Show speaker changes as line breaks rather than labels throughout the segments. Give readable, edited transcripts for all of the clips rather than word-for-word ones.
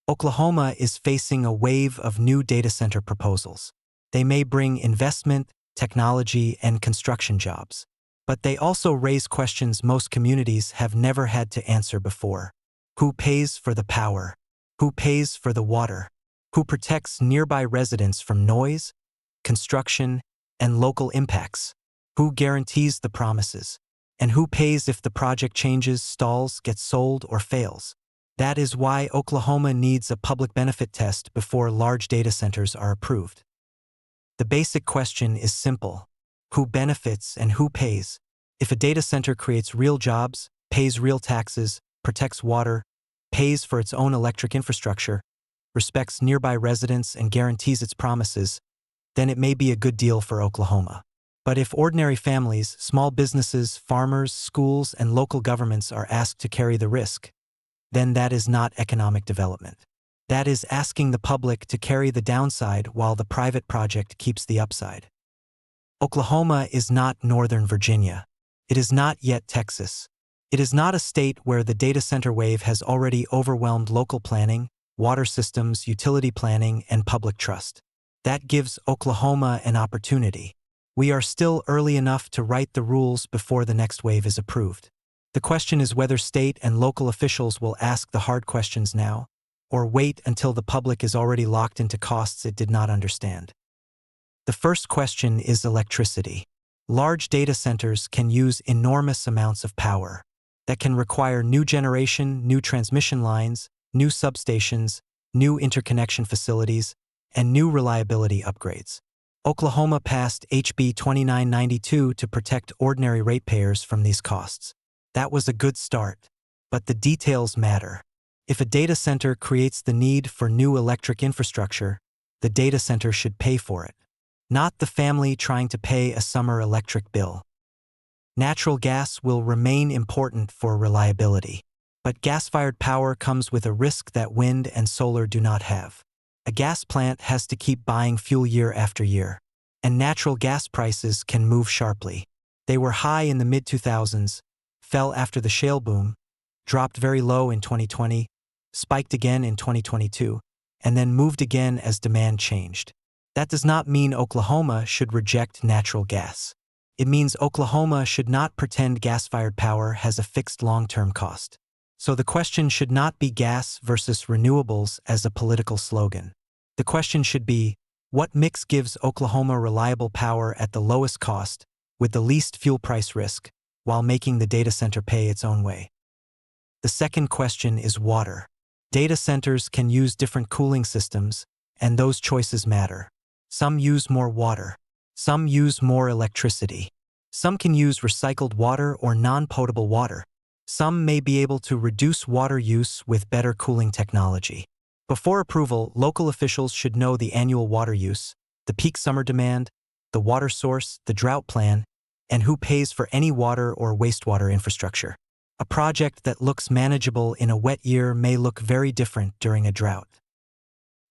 Oklahoma is facing a wave of new data center proposals. They may bring investment, technology, and construction jobs. But they also raise questions most communities have never had to answer before. Who pays for the power? Who pays for the water? Who protects nearby residents from noise, construction, and local impacts? Who guarantees the promises? And who pays if the project changes, stalls, gets sold, or fails? That is why Oklahoma needs a public benefit test before large data centers are approved. The basic question is simple: who benefits and who pays? If a data center creates real jobs, pays real taxes, protects water, pays for its own electric infrastructure, respects nearby residents, and guarantees its promises, then it may be a good deal for Oklahoma. But if ordinary families, small businesses, farmers, schools, and local governments are asked to carry the risk, then that is not economic development. That is asking the public to carry the downside while the private project keeps the upside. Oklahoma is not Northern Virginia. It is not yet Texas. It is not a state where the data center wave has already overwhelmed local planning, water systems, utility planning, and public trust. That gives Oklahoma an opportunity. We are still early enough to write the rules before the next wave is approved. The question is whether state and local officials will ask the hard questions now, or wait until the public is already locked into costs it did not understand. The first question is electricity. Large data centers can use enormous amounts of power. That can require new generation, new transmission lines, new substations, new interconnection facilities, and new reliability upgrades. Oklahoma passed HB 2992 to protect ordinary ratepayers from these costs. That was a good start, but the details matter. If a data center creates the need for new electric infrastructure, the data center should pay for it, not the family trying to pay a summer electric bill. Natural gas will remain important for reliability, but gas-fired power comes with a risk that wind and solar do not have. A gas plant has to keep buying fuel year after year, and natural gas prices can move sharply. They were high in the mid-2000s, fell after the shale boom, dropped very low in 2020, spiked again in 2022, and then moved again as demand changed. That does not mean Oklahoma should reject natural gas. It means Oklahoma should not pretend gas-fired power has a fixed long-term cost. So the question should not be gas versus renewables as a political slogan. The question should be, what mix gives Oklahoma reliable power at the lowest cost, with the least fuel price risk, while making the data center pay its own way? The second question is water. Data centers can use different cooling systems, and those choices matter. Some use more water. Some use more electricity. Some can use recycled water or non-potable water. Some may be able to reduce water use with better cooling technology. Before approval, local officials should know the annual water use, the peak summer demand, the water source, the drought plan, and who pays for any water or wastewater infrastructure. A project that looks manageable in a wet year may look very different during a drought.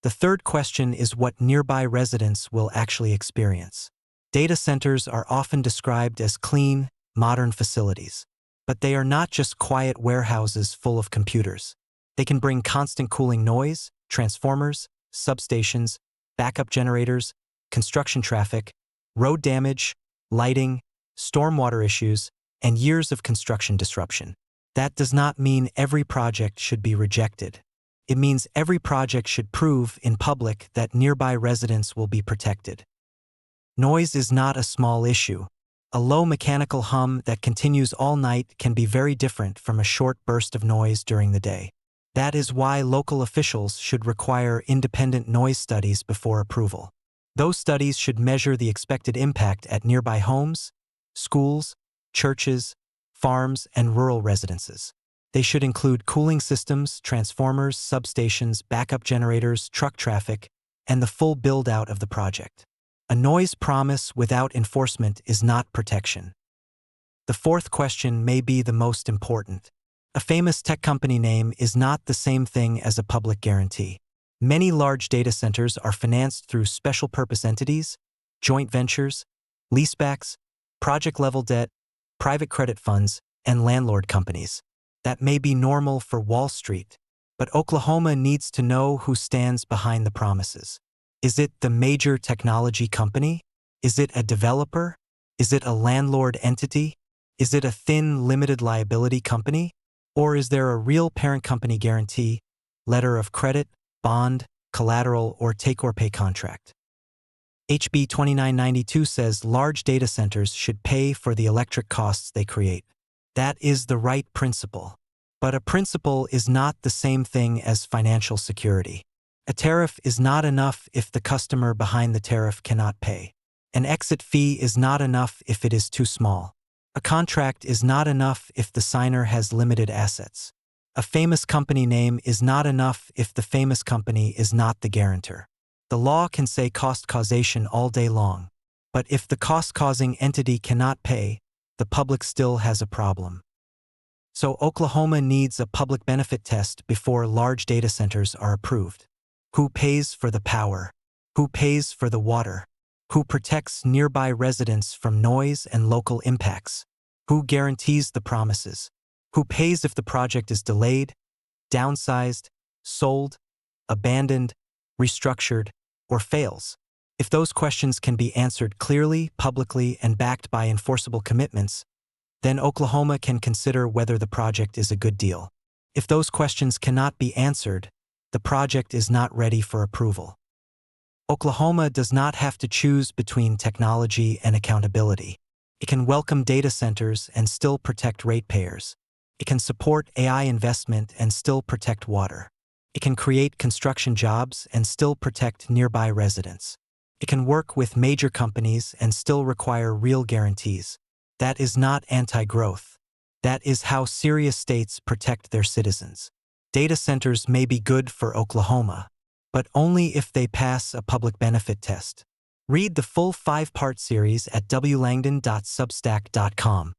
The third question is what nearby residents will actually experience. Data centers are often described as clean, modern facilities. But they are not just quiet warehouses full of computers. They can bring constant cooling noise, transformers, substations, backup generators, construction traffic, road damage, lighting, stormwater issues, and years of construction disruption. That does not mean every project should be rejected. It means every project should prove in public that nearby residents will be protected. Noise is not a small issue. A low mechanical hum that continues all night can be very different from a short burst of noise during the day. That is why local officials should require independent noise studies before approval. Those studies should measure the expected impact at nearby homes, schools, churches, farms, and rural residences. They should include cooling systems, transformers, substations, backup generators, truck traffic, and the full build-out of the project. A noise promise without enforcement is not protection. The fourth question may be the most important. A famous tech company name is not the same thing as a public guarantee. Many large data centers are financed through special purpose entities, joint ventures, leasebacks, project-level debt, private credit funds, and landlord companies. That may be normal for Wall Street, But Oklahoma needs to know who stands behind the promises. Is it the major technology company? Is it a developer? Is it a landlord entity? Is it a thin, limited liability company? Or is there a real parent company guarantee, letter of credit, bond, collateral, or take-or-pay contract? HB 2992 says large data centers should pay for the electric costs they create. That is the right principle. But a principle is not the same thing as financial security. A tariff is not enough if the customer behind the tariff cannot pay. An exit fee is not enough if it is too small. A contract is not enough if the signer has limited assets. A famous company name is not enough if the famous company is not the guarantor. The law can say cost causation all day long, but if the cost-causing entity cannot pay, the public still has a problem. So Oklahoma needs a public benefit test before large data centers are approved. Who pays for the power? Who pays for the water? Who protects nearby residents from noise and local impacts? Who guarantees the promises? Who pays if the project is delayed, downsized, sold, abandoned, restructured, or fails? If those questions can be answered clearly, publicly, and backed by enforceable commitments, then Oklahoma can consider whether the project is a good deal. If those questions cannot be answered, the project is not ready for approval. Oklahoma does not have to choose between technology and accountability. It can welcome data centers and still protect ratepayers. It can support AI investment and still protect water. It can create construction jobs and still protect nearby residents. It can work with major companies and still require real guarantees. That is not anti-growth. That is how serious states protect their citizens. Data centers may be good for Oklahoma, but only if they pass a public benefit test. Read the full 5-part series at wlangdon.substack.com.